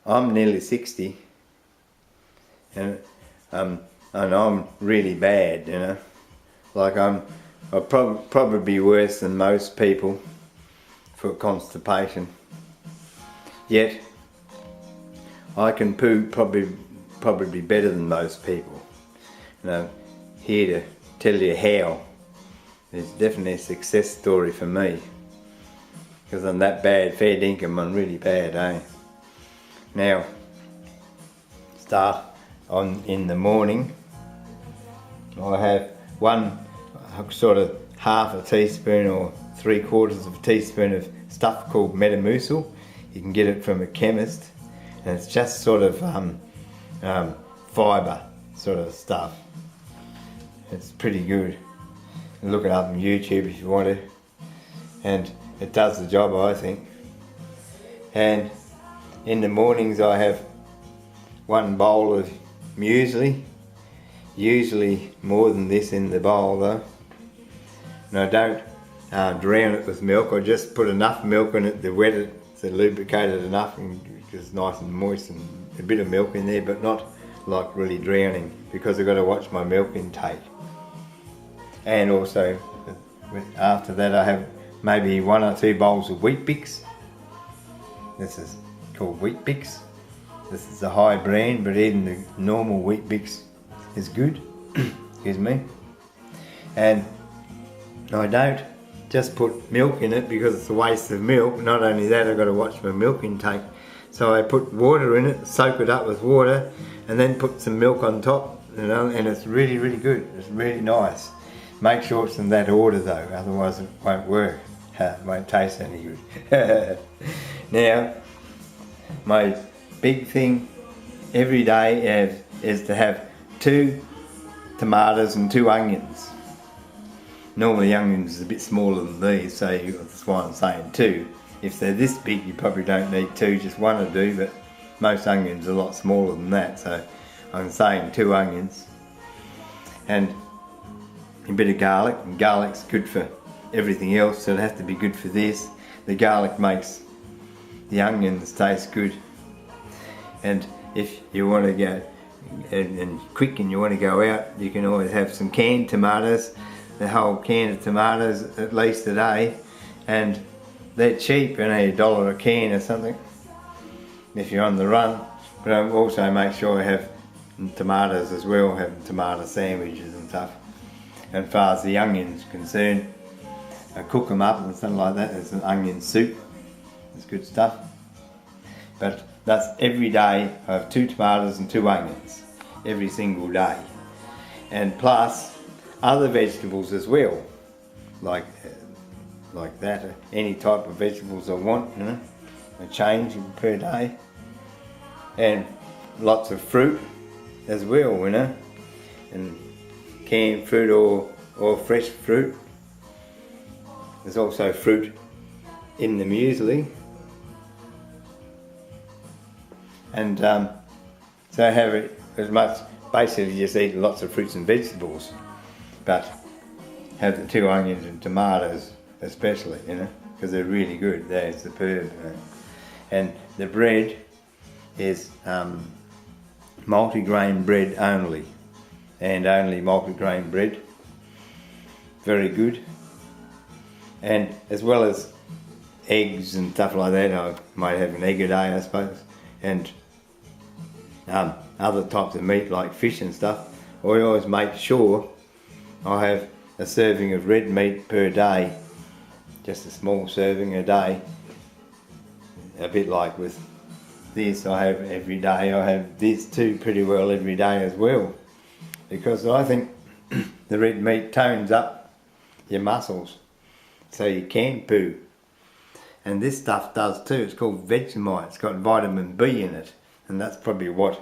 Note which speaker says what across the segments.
Speaker 1: I'm nearly 60, and I'm really bad, you know. Like I'm probably worse than most people for constipation. Yet I can poo probably better than most people. And I'm here to tell you how. It's definitely a success story for me. Because I'm that bad, fair dinkum, I'm really bad, eh? Now, start on in the morning. I have one sort of half a teaspoon or 3/4 of a teaspoon of stuff called Metamucil. You can get it from a chemist, and it's just sort of fibre sort of stuff. It's pretty good. Look it up on YouTube if you want to, and it does the job, I think. And in the mornings I have one bowl of muesli, usually more than this in the bowl though. And I don't drown it with milk. I just put enough milk in it to wet it, to lubricate it enough, and it's nice and moist, and a bit of milk in there, but not like really drowning, because I've got to watch my milk intake. And also after that I have maybe 1 or 2 bowls of wheat bix. This is called wheat bix. This is a high brand, but even the normal wheat bix is good. Excuse me. And I don't just put milk in it because it's a waste of milk. Not only that, I've got to watch my milk intake. So I put water in it, soak it up with water, and then put some milk on top, you know, and it's really, really good. It's really nice. Make sure it's in that order though, otherwise it won't work. It won't taste any good. Now, my big thing every day is to have 2 tomatoes and 2 onions. Normally onions is a bit smaller than these, so that's why I'm saying 2. If they're this big, you probably don't need 2, just 1 will do, but most onions are a lot smaller than that, so I'm saying 2 onions. And a bit of garlic, and garlic's good for everything else, so it has to be good for this. The garlic makes the onions taste good. And if you want to go and quick and you want to go out, you can always have some canned tomatoes, the whole can of tomatoes at least a day, and they're cheap, you know, $1 a can or something if you're on the run. But I also make sure I have tomatoes as well, have tomato sandwiches and stuff. And as far as the onions concerned, I cook them up and something like that. It's an onion soup. It's good stuff. But that's every day. I have 2 tomatoes and 2 onions every single day, and plus other vegetables as well, like that. Any type of vegetables I want, you know, a change per day, and lots of fruit as well, you know, and canned fruit or fresh fruit. There's also fruit in the muesli, and so I have it as much, basically just eat lots of fruits and vegetables, but have the 2 onions and tomatoes especially, you know, because they're really good. They're superb, you know. And the bread is multigrain bread only, and only multigrain bread. Very good. And as well as eggs and stuff like that, I might have an egg a day, I suppose, and other types of meat like fish and stuff. I always make sure I have a serving of red meat per day, just a small serving a day, a bit like with this I have every day. I have this too pretty well every day as well, because I think the red meat tones up your muscles so you can poo. And this stuff does too. It's called Vegemite. It's got vitamin B in it, and that's probably what's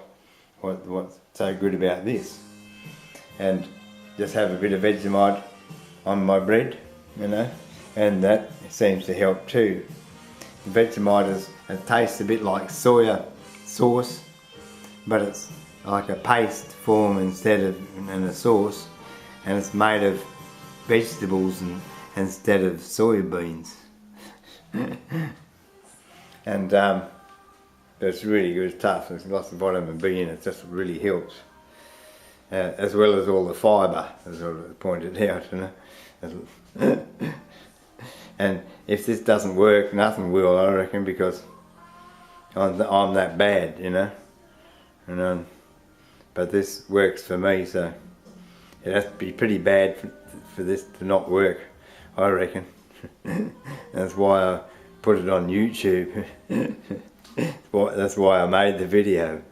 Speaker 1: so good about this. And just have a bit of Vegemite on my bread, you know, and that seems to help too. Vegemite it tastes a bit like soya sauce, but it's like a paste form instead of in a sauce, and it's made of vegetables instead of soybeans. And But it's really good, it's tough, there's lots of vitamin B in it, just really helps. As well as all the fibre, as I pointed out, you know. And if this doesn't work, nothing will, I reckon, because I'm that bad, you know. And but this works for me, so it has to be pretty bad for this to not work, I reckon. That's why I put it on YouTube. That's why I made the video.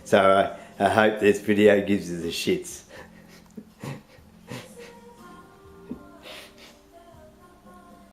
Speaker 1: So I hope this video gives you the shits.